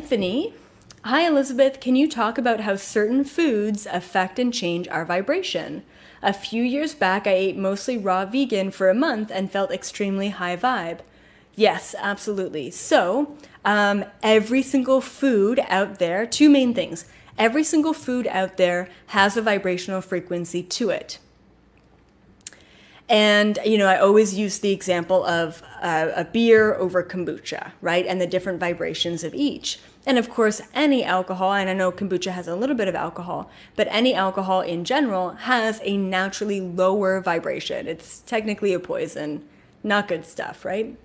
Anthony. Hi, Elizabeth. Can you talk about how certain foods affect and change our vibration? A few years back, I ate mostly raw vegan for a month and felt extremely high vibe. Yes, absolutely. So, every single food out there, two main things. Every single food out there has a vibrational frequency to it. And, I always use the example of a beer over kombucha, right? And the different vibrations of each. And of course, any alcohol, and I know kombucha has a little bit of alcohol, but any alcohol in general has a naturally lower vibration. It's technically a poison, not good stuff, right?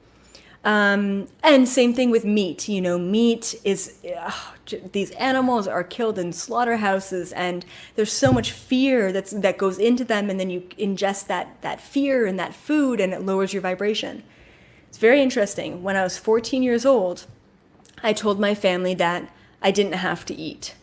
And same thing with meat. Meat is, these animals are killed in slaughterhouses, and there's so much fear that goes into them, and then you ingest that fear in that food, and it lowers your vibration. It's very interesting. When I was 14 years old, I told my family that I didn't have to eat,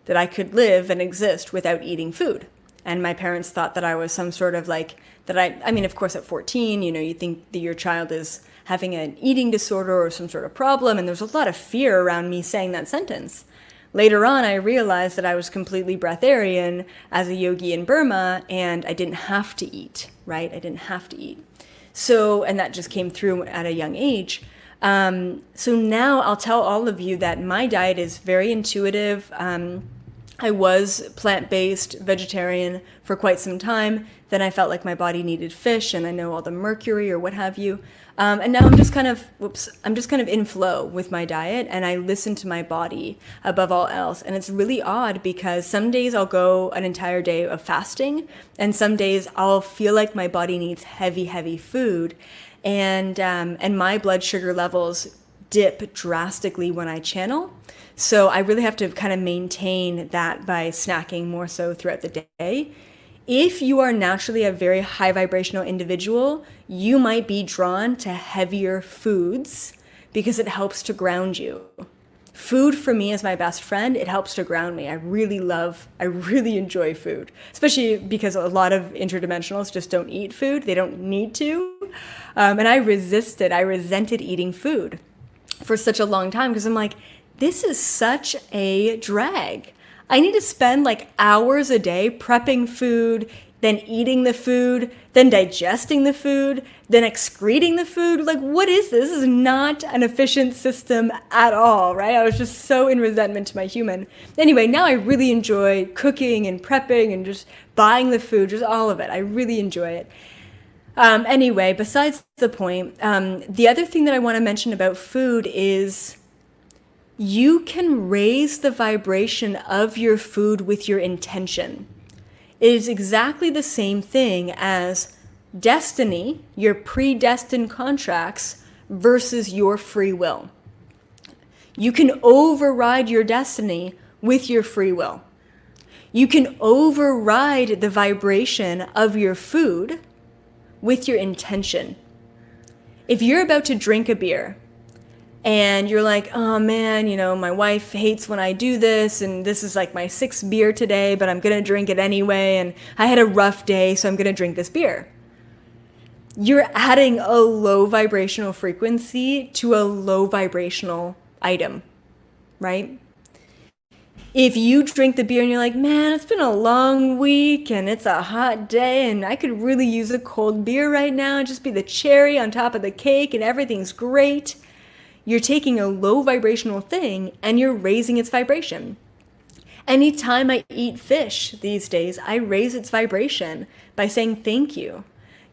that I could live and exist without eating food. And my parents thought that I was some sort of of course at 14, you think that your child is having an eating disorder or some sort of problem, and there's a lot of fear around me saying that sentence. Later on, I realized that I was completely breatharian as a yogi in Burma, and I didn't have to eat, right? I didn't have to eat. So, and that just came through at a young age. So now I'll tell all of you that my diet is very intuitive. I was plant-based vegetarian for quite some time. Then I felt like my body needed fish, and I know all the mercury or what have you. And now I'm just kind of in flow with my diet, and I listen to my body above all else. And it's really odd because some days I'll go an entire day of fasting, and some days I'll feel like my body needs heavy, heavy food. And my blood sugar levels dip drastically when I channel. So I really have to kind of maintain that by snacking more so throughout the day. If you are naturally a very high vibrational individual, you might be drawn to heavier foods because it helps to ground you. Food for me is my best friend. It helps to ground me. I really enjoy food, especially because a lot of interdimensionals just don't eat food. They don't need to. And I resented eating food for such a long time because I'm like, this is such a drag. I need to spend hours a day prepping food, then eating the food, then digesting the food, then excreting the food. What is this? This is not an efficient system at all, right? I was just so in resentment to my human. Anyway, now I really enjoy cooking and prepping and just buying the food, just all of it. I really enjoy it. Anyway, besides the point, the other thing that I want to mention about food is you can raise the vibration of your food with your intention. It is exactly the same thing as destiny, your predestined contracts, versus your free will. You can override your destiny with your free will. You can override the vibration of your food with your intention. If you're about to drink a beer and you're like, oh man, my wife hates when I do this, and this is my 6th beer today, but I'm gonna drink it anyway, and I had a rough day, so I'm gonna drink this beer. You're adding a low vibrational frequency to a low vibrational item, right? If you drink the beer and you're like, man, it's been a long week and it's a hot day and I could really use a cold beer right now and just be the cherry on top of the cake and everything's great, you're taking a low vibrational thing and you're raising its vibration. Anytime I eat fish these days, I raise its vibration by saying thank you,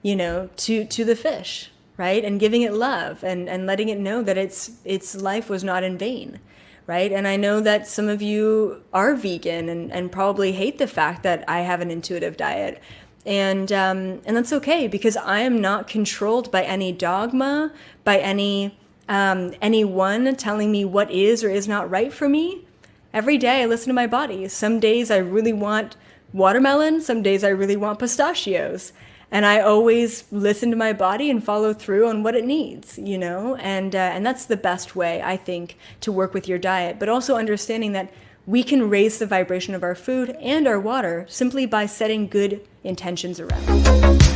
to the fish, right? And giving it love and letting it know that its life was not in vain. Right? And I know that some of you are vegan and probably hate the fact that I have an intuitive diet. And that's okay, because I am not controlled by any dogma, by anyone telling me what is or is not right for me. Every day I listen to my body. Some days I really want watermelon. Some days I really want pistachios. And I always listen to my body and follow through on what it needs, and that's the best way, I think, to work with your diet. But also understanding that we can raise the vibration of our food and our water simply by setting good intentions around it.